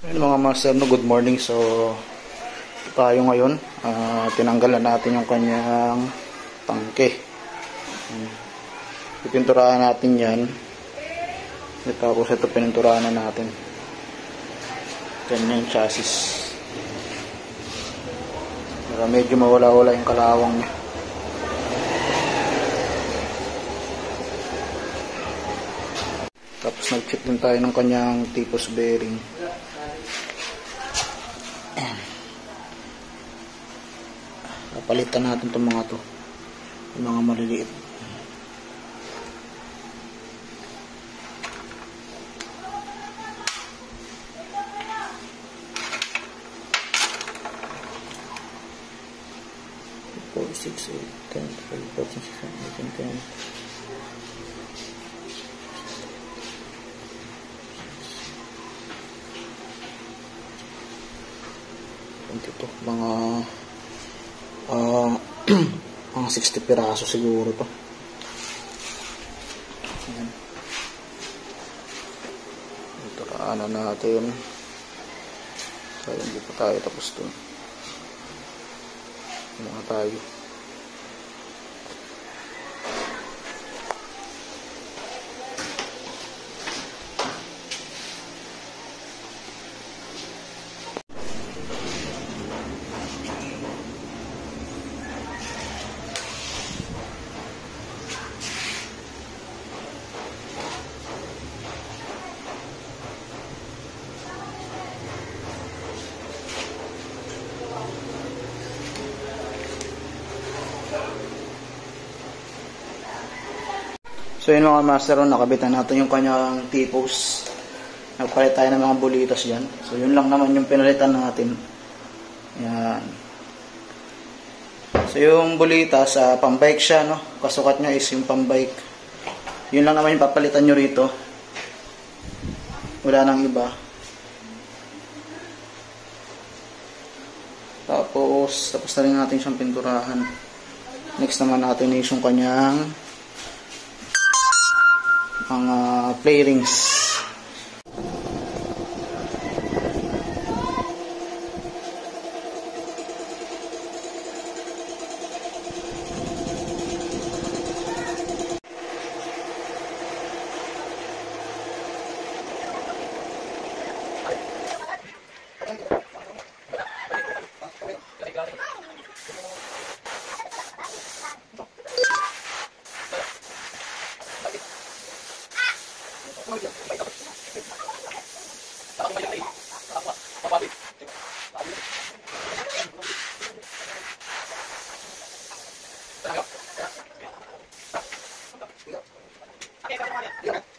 Ayun mga master, no, good morning. So tayo ngayon, tinanggalan natin yung kanyang tangke. Pipinturahan natin yan. Tapos ito pininturahan na natin. Ganyan yung chassis. Para medyo mawala-wala yung kalawang niya. Tapos nag-check din tayo ng kanyang tipos bearing. Palitan natin itong mga to, yung mga maliliit. Four, 6, 8, 10, 12, 14, 16, 17, 18, 22, mga 60 piraso siguro to. Ayan. Ito na natin. So hindi pa tayo tapos to. Mga tayo. So yun mga master, nakabitan natin yung kanyang T-post. Nagpalit tayo ng mga bulitas dyan. So yun lang naman yung pinalitan natin. Yan. So yung bulitas, pambike siya, no? Kasukat niya is yung pambike. Yun lang naman yung papalitan nyo rito. Wala nang iba. Tapos na rin natin siyang pinturahan. Next naman natin is yung kanyang mga play rings. Okay.